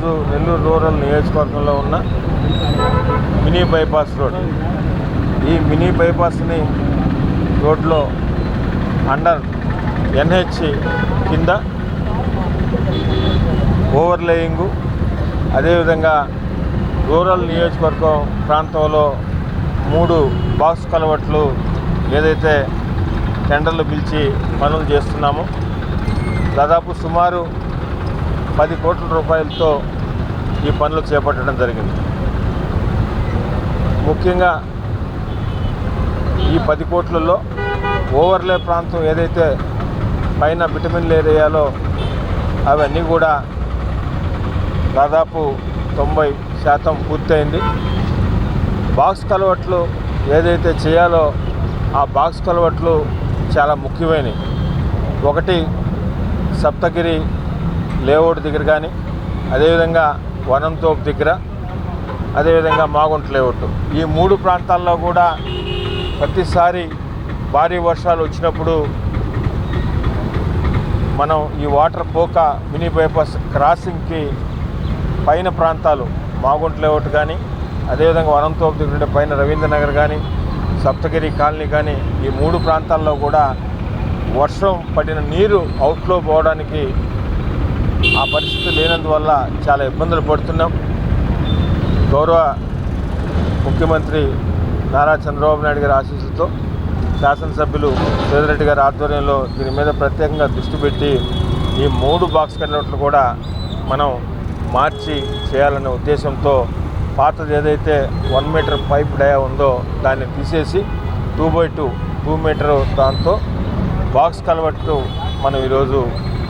ఈరోజు నెల్లూరు రూరల్ నియోజకవర్గంలో ఉన్న మినీ బైపాస్ రోడ్. ఈ మినీ బైపాస్ని రోడ్లో అండర్ NH కింద ఓవర్లేయింగు, అదేవిధంగా రూరల్ నియోజకవర్గం ప్రాంతంలో 3 బాక్స్ కలవట్లు ఏదైతే టెండర్లు పిలిచి పనులు చేస్తున్నామో దాదాపు సుమారు 10 కోట్ల రూపాయలతో ఈ పనులు చేపట్టడం జరిగింది. ముఖ్యంగా ఈ 10 కోట్లలో ఓవర్లే ప్రాంతం ఏదైతే పైన విటమిన్ ఏరియాలో అవన్నీ కూడా దాదాపు 90% పూర్తయింది. బాక్స్ కలవట్లు ఏదైతే చేయాలో ఆ బాక్స్ కలవట్లు చాలా ముఖ్యమైనవి. ఒకటి సప్తగిరి లేఅవుట్ దగ్గర కానీ, అదేవిధంగా వనంతోపు దగ్గర, అదేవిధంగా మాగుంట లేఅవుట్, ఈ 3 ప్రాంతాల్లో కూడా ప్రతిసారి భారీ వర్షాలు వచ్చినప్పుడు మనం ఈ వాటర్ పోక మినీ బైపాస్ క్రాసింగ్కి పైన ప్రాంతాలు మాగుంట లేఅవుట్ కానీ, అదేవిధంగా వనంతోపు దగ్గర ఉండే పైన రవీంద్రనగర్ కానీ, సప్తగిరి కాలనీ కానీ, ఈ 3 ప్రాంతాల్లో కూడా వర్షం పడిన నీరు అవుట్లో పోవడానికి ఆ పరిస్థితి లేనందువల్ల చాలా ఇబ్బందులు పడుతున్నాం. గౌరవ ముఖ్యమంత్రి నారా చంద్రబాబు నాయుడు గారి ఆశీస్సులతో శాసనసభ్యులు సేదిరెడ్డి గారి ఆధ్వర్యంలో దీని మీద ప్రత్యేకంగా దృష్టి పెట్టి ఈ 3 బాక్స్ కలవట్లు కూడా మనం మార్చి చేయాలనే ఉద్దేశంతో పాతది ఏదైతే 1 మీటర్ పైప్ డయా ఉందో దాన్ని తీసేసి 2x2 మీటర్ దాంతో బాక్స్ కలవట్టు మనం ఈరోజు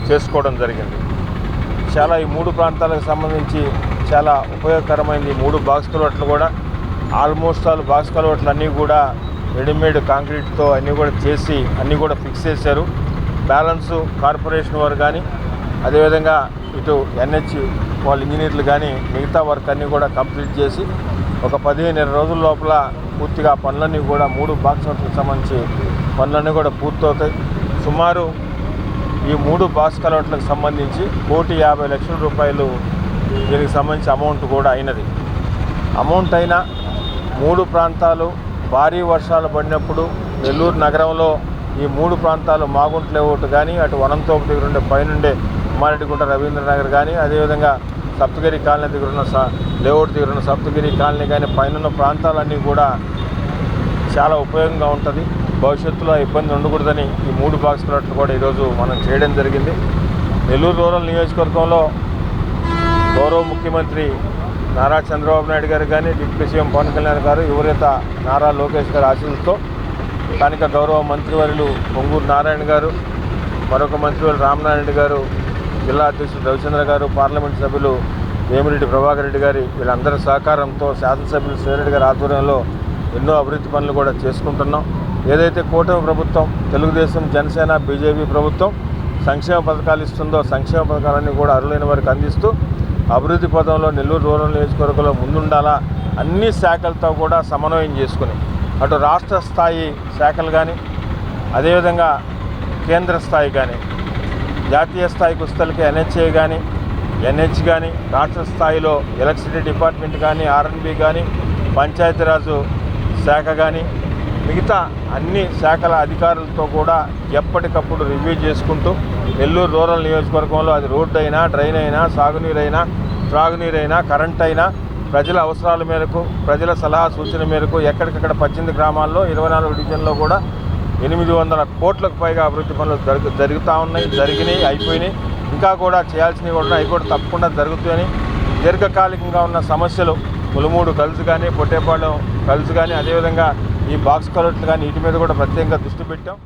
చేసుకోవడం జరిగింది. చాలా ఈ 3 ప్రాంతాలకు సంబంధించి చాలా ఉపయోగకరమైనది. 3 బాక్స్ కలవట్లు కూడా ఆల్మోస్ట్ ఆల్ బాక్స్ కలవట్లు అన్నీ కూడా రెడీమేడ్ కాంక్రీట్తో అన్నీ కూడా చేసి అన్నీ కూడా ఫిక్స్ చేశారు. బ్యాలెన్సు కార్పొరేషన్ వారు కానీ, అదేవిధంగా ఇటు NH వాళ్ళ ఇంజనీర్లు కానీ మిగతా వర్క్ అన్నీ కూడా కంప్లీట్ చేసి ఒక 15 రోజుల లోపల పూర్తిగా పనులన్నీ కూడా 3 బాక్స్ కలవట్లకు సంబంధించి పనులన్నీ కూడా పూర్తవుతాయి. సుమారు ఈ 3 బాక్స్ కలవట్లకు సంబంధించి 1,50,00,000 రూపాయలు దీనికి సంబంధించి అమౌంట్ కూడా అయినది. అమౌంట్ అయినా 3 ప్రాంతాలు భారీ వర్షాలు పడినప్పుడు నెల్లూరు నగరంలో ఈ 3 ప్రాంతాలు మాగుంట లేఅవుట్ కానీ, అటు వనంతోపు దగ్గర ఉండే పైనుండే కుమారెడ్డిగుంట రవీంద్రనగర్ కానీ, అదేవిధంగా సప్తగిరి కాలనీ దగ్గర ఉన్న లేఅవుట్ దగ్గర ఉన్న సప్తగిరి కాలనీ కానీ, పైన ప్రాంతాలన్నీ కూడా చాలా ఉపయోగంగా ఉంటుంది. భవిష్యత్తులో ఇబ్బంది ఉండకూడదని ఈ 3 బాక్స్ కలవట్లు కూడా ఈరోజు మనం చేయడం జరిగింది. నెల్లూరు రూరల్ నియోజకవర్గంలో గౌరవ ముఖ్యమంత్రి నారా చంద్రబాబు నాయుడు గారు కానీ, డిప్యూటీ సీఎం పవన్ కళ్యాణ్ గారు, యువనేత నారా లోకేష్ గారి ఆశీస్సులతో స్థానిక గౌరవ మంత్రివర్యులు పొంగూరు నారాయణ గారు, మరొక మంత్రివర్యులు రామనారాయణ గారు, జిల్లా అధ్యక్షుడు రవిచంద్ర గారు, పార్లమెంట్ సభ్యులు వేమిరెడ్డి ప్రభాకర్ రెడ్డి గారి వీళ్ళందరి సహకారంతో శాసనసభ్యులు సేదిరెడ్డి గారి ఆధ్వర్యంలో ఎన్నో అభివృద్ధి పనులు కూడా చేసుకుంటున్నాం. ఏదైతే కూటమి ప్రభుత్వం, తెలుగుదేశం, జనసేన, బీజేపీ ప్రభుత్వం సంక్షేమ పథకాలు ఇస్తుందో సంక్షేమ పథకాలన్నీ కూడా అర్హులైన వారికి అందిస్తూ అభివృద్ధి పదంలో నెల్లూరు రూరల్ నియోజకవర్గంలో ముందుండాలా, అన్ని శాఖలతో కూడా సమన్వయం చేసుకుని అటు రాష్ట్ర స్థాయి శాఖలు కానీ, అదేవిధంగా కేంద్ర స్థాయి కానీ, జాతీయ స్థాయికి వస్తలకి NHA కానీ, NH కానీ, రాష్ట్ర స్థాయిలో ఎలక్ట్రిసిటీ డిపార్ట్మెంట్ కానీ, R&B కానీ, పంచాయతీరాజు శాఖ కానీ, మిగతా అన్ని శాఖల అధికారులతో కూడా ఎప్పటికప్పుడు రివ్యూ చేసుకుంటూ నెల్లూరు రూరల్ నియోజకవర్గంలో అది రోడ్డు అయినా, డ్రైన్ అయినా, సాగునీరైనా, త్రాగునీరైనా, కరెంట్ అయినా ప్రజల అవసరాల మేరకు, ప్రజల సలహా సూచన మేరకు ఎక్కడికక్కడ 18 గ్రామాల్లో 24 డివిజన్లో కూడా 800 కోట్లకు పైగా అభివృద్ధి పనులు జరుగుతూ ఉన్నాయి, జరిగినాయి, అయిపోయినాయి. ఇంకా కూడా చేయాల్సినవి కూడా అవి కూడా తప్పకుండా జరుగుతాయని, దీర్ఘకాలికంగా ఉన్న సమస్యలు ములుమూడు కలుసు కానీ, పొట్టేపాలెం కలుసు కానీ, అదేవిధంగా ఈ బాక్స్ కలవట్లు కానీ వీటి మీద కూడా ప్రత్యేకంగా దృష్టి పెట్టాం.